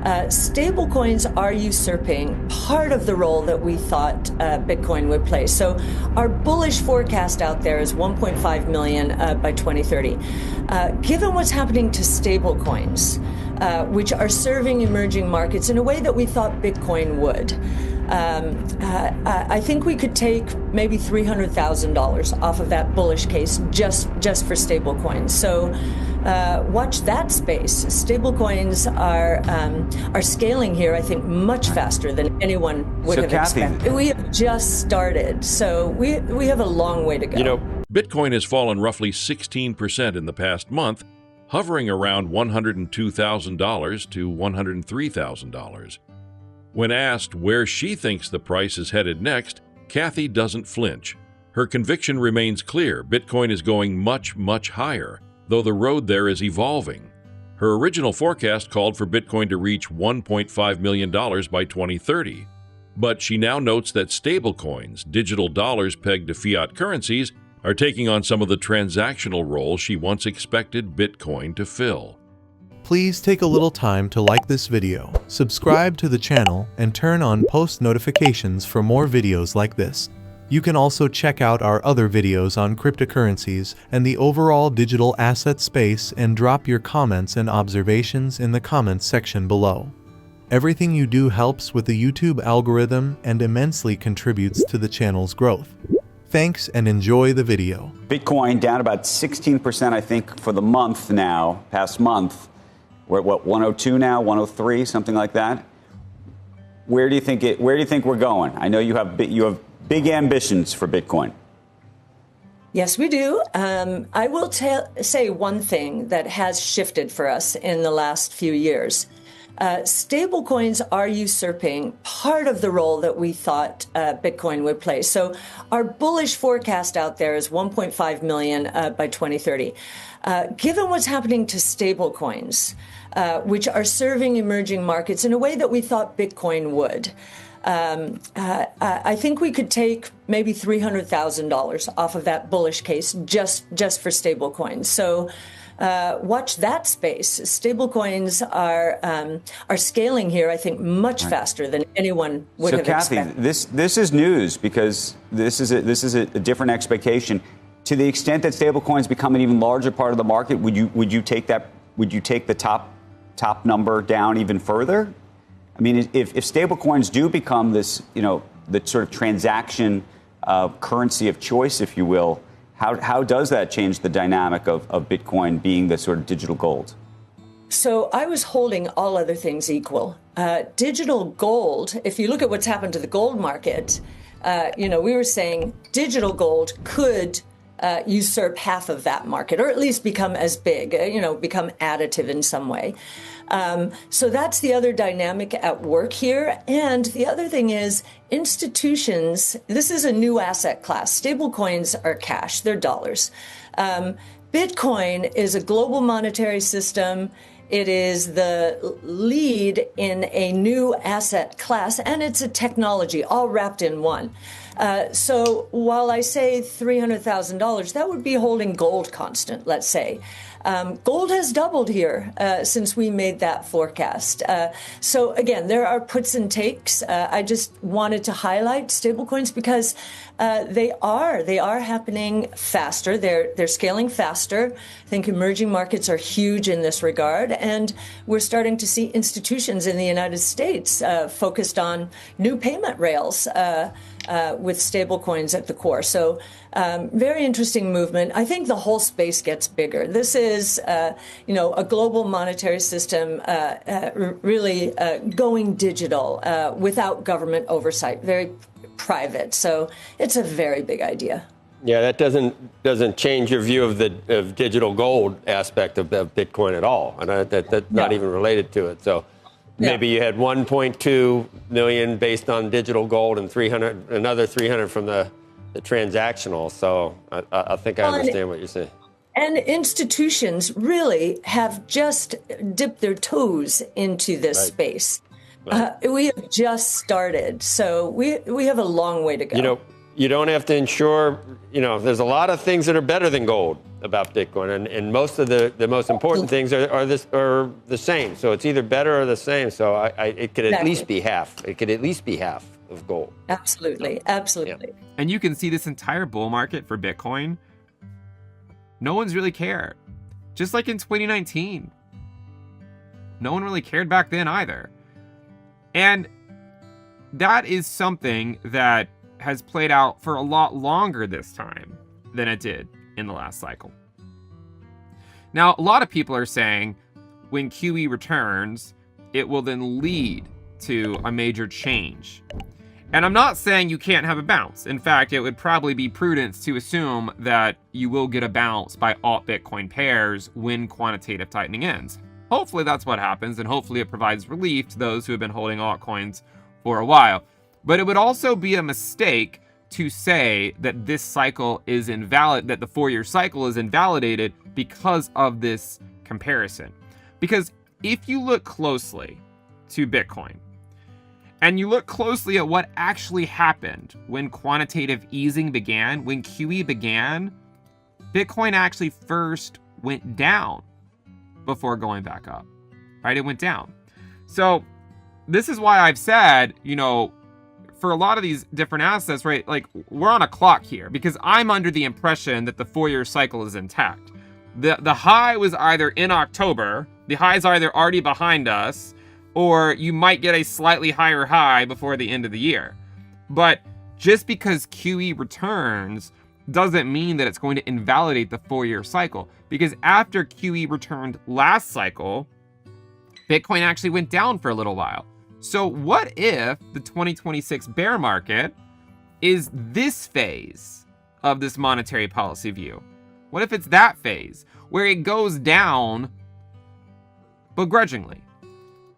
Stablecoins are usurping part of the role that we thought Bitcoin would play. So our bullish forecast out there is 1.5 million by 2030. Given what's happening to stablecoins, which are serving emerging markets in a way that we thought Bitcoin would, I think we could take maybe $300,000 off of that bullish case just for stablecoins. So watch that space. Stablecoins are scaling here, I think, much faster than anyone would have expected. We have just started, so we have a long way to go. You know, Bitcoin has fallen roughly 16% in the past month, hovering around $102,000 to $103,000. When asked where she thinks the price is headed next, Cathie doesn't flinch. Her conviction remains clear: Bitcoin is going much, much higher, though the road there is evolving. Her original forecast called for Bitcoin to reach $1.5 million by 2030. But she now notes that stablecoins, digital dollars pegged to fiat currencies, are taking on some of the transactional role she once expected Bitcoin to fill. Please take a little time to like this video, subscribe to the channel, and turn on post notifications for more videos like this. You can also check out our other videos on cryptocurrencies and the overall digital asset space and drop your comments and observations in the comments section below. Everything you do helps with the YouTube algorithm and immensely contributes to the channel's growth. Thanks and enjoy the video. Bitcoin down about 16%, I think, for the month now, past month. We're at what, 102 now, 103, something like that. Where do you think we're going? I know you have big ambitions for Bitcoin. Yes, we do. I will say one thing that has shifted for us in the last few years. Stablecoins are usurping part of the role that we thought Bitcoin would play. So our bullish forecast out there is 1.5 million by 2030. Given what's happening to stablecoins, which are serving emerging markets in a way that we thought Bitcoin would, I think we could take maybe $300,000 off of that bullish case just for stablecoins. So watch that space. Stablecoins are scaling here, I think, much faster than anyone would have expected. So, Cathie, this is news because this is a different expectation. To the extent that stablecoins become an even larger part of the market, would you take that? Would you take the top number down even further? I mean, if stablecoins do become this, the sort of transaction currency of choice, if you will, how does that change the dynamic of Bitcoin being the sort of digital gold? So I was holding all other things equal. Digital gold, if you look at what's happened to the gold market, we were saying digital gold could usurp half of that market, or at least become as big, become additive in some way. So that's the other dynamic at work here. And the other thing is institutions, this is a new asset class. Stablecoins are cash, they're dollars. Bitcoin is a global monetary system. It is the lead in a new asset class, and it's a technology all wrapped in one. So while I say $300,000, that would be holding gold constant, let's say. Gold has doubled here since we made that forecast. So again, there are puts and takes. I just wanted to highlight stablecoins because they are happening faster. They're scaling faster. I think emerging markets are huge in this regard, and we're starting to see institutions in the United States focused on new payment rails with stablecoins at the core. So very interesting movement. I think the whole space gets bigger. This is, a global monetary system really going digital without government oversight, very private. So it's a very big idea. Yeah, that doesn't change your view of digital gold aspect of Bitcoin at all, and that's not even related to it. So maybe you had 1.2 million based on digital gold and another 300 from the transactional. So I think I understand what you're saying. And institutions really have just dipped their toes into this space. Right. We have just started, so we have a long way to go. you don't have to insure, there's a lot of things that are better than gold about Bitcoin, and most of the most important things are the same. So it's either better or the same. So it could at least be half. It could at least be half of gold. Absolutely. Absolutely. Yeah. And you can see this entire bull market for Bitcoin. No one's really cared. Just like in 2019. No one really cared back then either. And that is something that has played out for a lot longer this time than it did in the last cycle. Now, a lot of people are saying when QE returns, it will then lead to a major change. And I'm not saying you can't have a bounce. In fact, it would probably be prudent to assume that you will get a bounce by alt Bitcoin pairs when quantitative tightening ends. Hopefully that's what happens, and hopefully it provides relief to those who have been holding altcoins for a while. But it would also be a mistake to say that this cycle is invalid, that the 4-year cycle is invalidated because of this comparison. Because if you look closely to Bitcoin, and you look closely at what actually happened when quantitative easing began, when QE began, Bitcoin actually first went down before going back up, right? It went down. So this is why I've said, for a lot of these different assets, right, like we're on a clock here because I'm under the impression that the 4-year cycle is intact. The high was either in October, the high's either already behind us, or you might get a slightly higher high before the end of the year. But just because QE returns doesn't mean that it's going to invalidate the 4-year cycle, because after QE returned last cycle, Bitcoin actually went down for a little while. So what if the 2026 bear market is this phase of this monetary policy view? What if it's that phase where it goes down begrudgingly?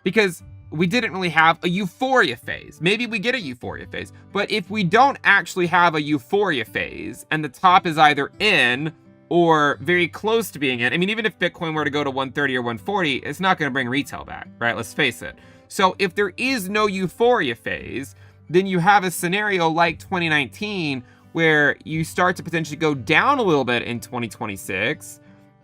Because we didn't really have a euphoria phase. Maybe we get a euphoria phase. But if we don't actually have a euphoria phase and the top is either in or very close to being in, I mean, even if Bitcoin were to go to 130 or 140, it's not going to bring retail back, right? Let's face it. So if there is no euphoria phase, then you have a scenario like 2019 where you start to potentially go down a little bit in 2026,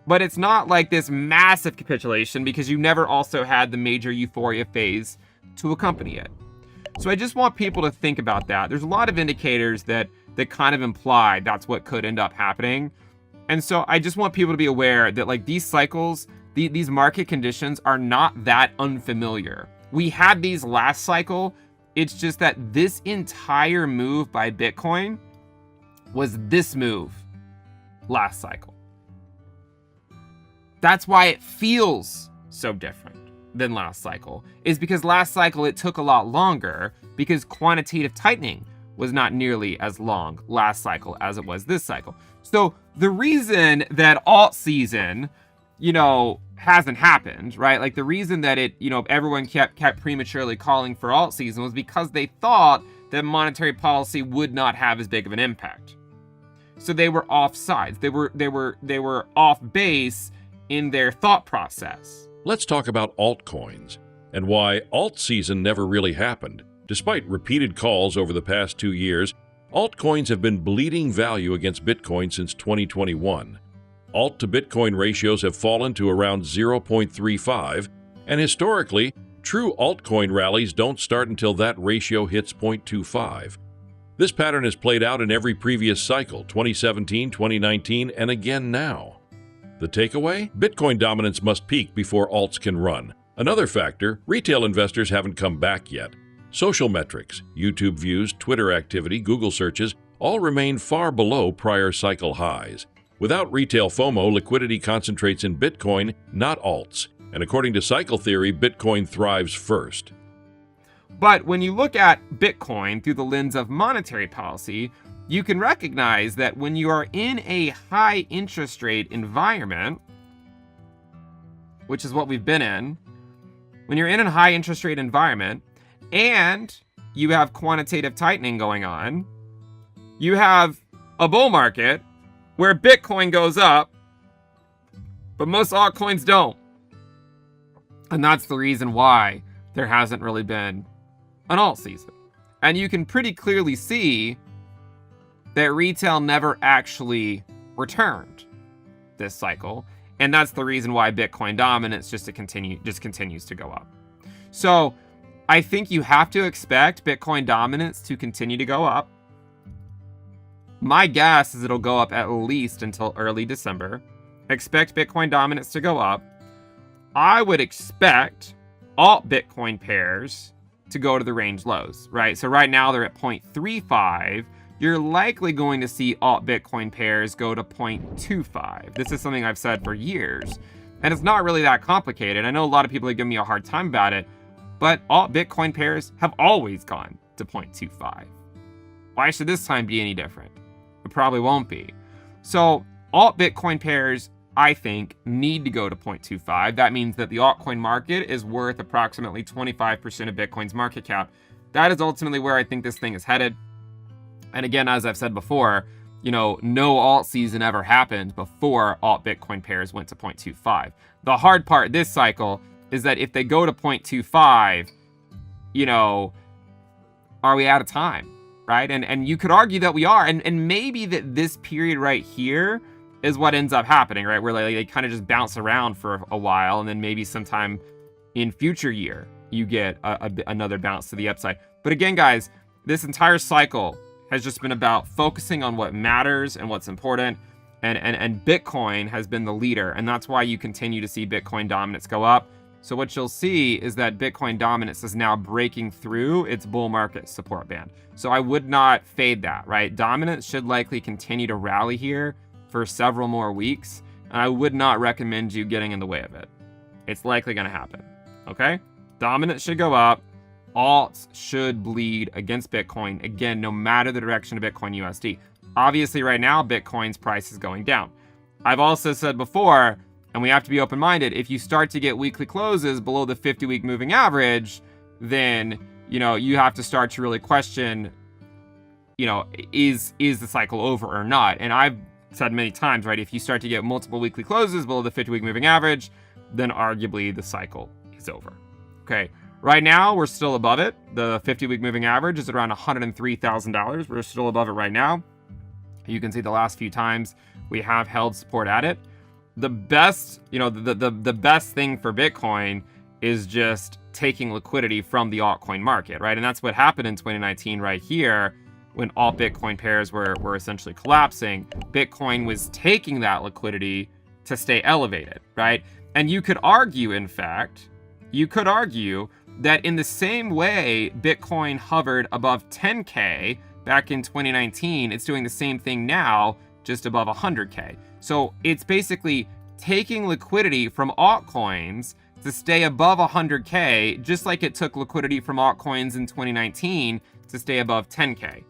but it's not like this massive capitulation because you never also had the major euphoria phase to accompany it. So I just want people to think about that. There's a lot of indicators that kind of imply that's what could end up happening. And so I just want people to be aware that like these cycles, these market conditions are not that unfamiliar. We had these last cycle. It's just that this entire move by Bitcoin was this move last cycle. That's why it feels so different than last cycle, is because last cycle it took a lot longer because quantitative tightening was not nearly as long last cycle as it was this cycle. So the reason that alt season, hasn't happened, right? Like the reason that it, everyone kept prematurely calling for alt season was because they thought that monetary policy would not have as big of an impact. So they were off sides. They were off base in their thought process. Let's talk about altcoins and why alt season never really happened. Despite repeated calls over the past 2 years, altcoins have been bleeding value against Bitcoin since 2021. Alt to Bitcoin ratios have fallen to around 0.35, and historically, true altcoin rallies don't start until that ratio hits 0.25. This pattern has played out in every previous cycle, 2017, 2019, and again now. The takeaway? Bitcoin dominance must peak before alts can run. Another factor, retail investors haven't come back yet. Social metrics, YouTube views, Twitter activity, Google searches, all remain far below prior cycle highs. Without retail FOMO, liquidity concentrates in Bitcoin, not alts. And according to cycle theory, Bitcoin thrives first. But when you look at Bitcoin through the lens of monetary policy, you can recognize that when you are in a high interest rate environment, which is what we've been in, when you're in a high interest rate environment and you have quantitative tightening going on, you have a bull market where Bitcoin goes up, but most altcoins don't. And that's the reason why there hasn't really been an alt season. And you can pretty clearly see that retail never actually returned this cycle. And that's the reason why Bitcoin dominance just continues to go up. So I think you have to expect Bitcoin dominance to continue to go up. My guess is it'll go up at least until early December. Expect Bitcoin dominance to go up. I would expect alt Bitcoin pairs to go to the range lows, right? So right now they're at 0.35. You're likely going to see alt Bitcoin pairs go to 0.25. This is something I've said for years, and it's not really that complicated. I know a lot of people are giving me a hard time about it, but alt Bitcoin pairs have always gone to 0.25. Why should this time be any different? It probably won't be. So alt Bitcoin pairs, I think, need to go to 0.25. That means that the altcoin market is worth approximately 25% of Bitcoin's market cap. That is ultimately where I think this thing is headed. And again, as I've said before, you know, no alt season ever happened before alt Bitcoin pairs went to 0.25. The hard part this cycle is that if they go to 0.25, you know, are we out of time, right? And you could argue that we are, and maybe that this period right here is what ends up happening, right? Where they kind of just bounce around for a while, and then maybe sometime in future year, you get another bounce to the upside. But again, guys, this entire cycle has just been about focusing on what matters and what's important. And Bitcoin has been the leader. And that's why you continue to see Bitcoin dominance go up. So what you'll see is that Bitcoin dominance is now breaking through its bull market support band. So I would not fade that, right? Dominance should likely continue to rally here for several more weeks. And I would not recommend you getting in the way of it. It's likely going to happen, okay? Dominance should go up. Alts should bleed against Bitcoin, again, no matter the direction of Bitcoin USD. Obviously, right now, Bitcoin's price is going down. I've also said before, and we have to be open-minded, if you start to get weekly closes below the 50-week moving average, then, you know, you have to start to really question, you know, is the cycle over or not? And I've said many times, right, if you start to get multiple weekly closes below the 50-week moving average, then arguably the cycle is over, okay? Right now, we're still above it. The 50-week moving average is at around $103,000. We're still above it right now. You can see the last few times we have held support at it. The best, you know, the best thing for Bitcoin is just taking liquidity from the altcoin market, right? And that's what happened in 2019 right here when alt Bitcoin pairs were essentially collapsing. Bitcoin was taking that liquidity to stay elevated, right? And you could argue, in fact, that in the same way Bitcoin hovered above 10K back in 2019, it's doing the same thing now, just above 100K. So it's basically taking liquidity from altcoins to stay above 100K, just like it took liquidity from altcoins in 2019 to stay above 10K.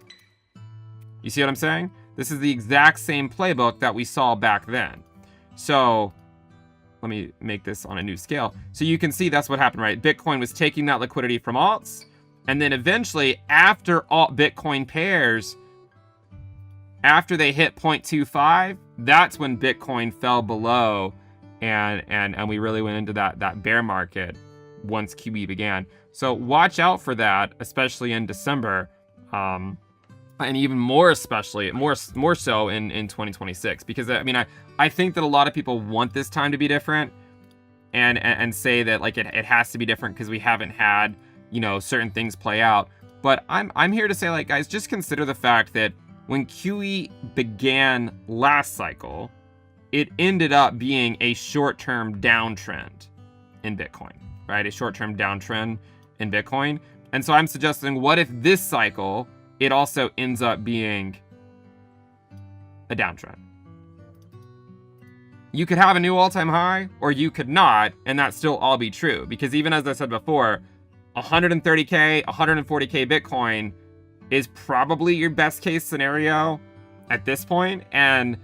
You see what I'm saying? This is the exact same playbook that we saw back then. So let me make this on a new scale. So you can see that's what happened, right? Bitcoin was taking that liquidity from alts. And then eventually, after alt Bitcoin pairs, after they hit 0.25, that's when Bitcoin fell below. And we really went into that bear market once QE began. So watch out for that, especially in December. And even more especially, more so in 2026. Because, I mean, I think that a lot of people want this time to be different and say that, like, it has to be different because we haven't had, you know, certain things play out. But I'm here to say, like, guys, just consider the fact that when QE began last cycle, it ended up being a short-term downtrend in Bitcoin, right? A short-term downtrend in Bitcoin. And so I'm suggesting, what if this cycle, it also ends up being a downtrend? You could have a new all-time high, or you could not, and that still all be true. Because even as I said before, 130K, 140K Bitcoin is probably your best case scenario at this point. And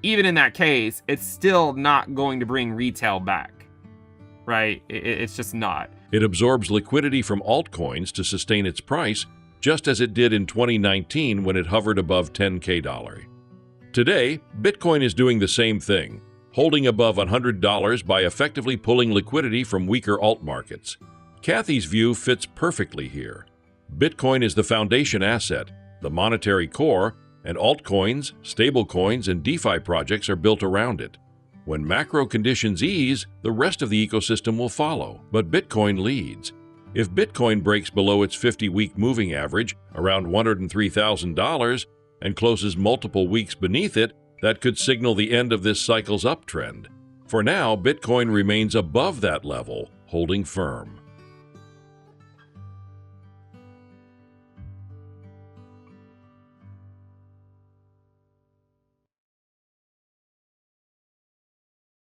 even in that case, it's still not going to bring retail back, right? It's just not. It absorbs liquidity from altcoins to sustain its price, just as it did in 2019 when it hovered above $10K. Today, Bitcoin is doing the same thing, holding above $100 by effectively pulling liquidity from weaker alt markets. Cathie's view fits perfectly here. Bitcoin is the foundation asset, the monetary core, and altcoins, stablecoins, and DeFi projects are built around it. When macro conditions ease, the rest of the ecosystem will follow, but Bitcoin leads. If Bitcoin breaks below its 50-week moving average, around $103,000, and closes multiple weeks beneath it, that could signal the end of this cycle's uptrend. For now, Bitcoin remains above that level, holding firm.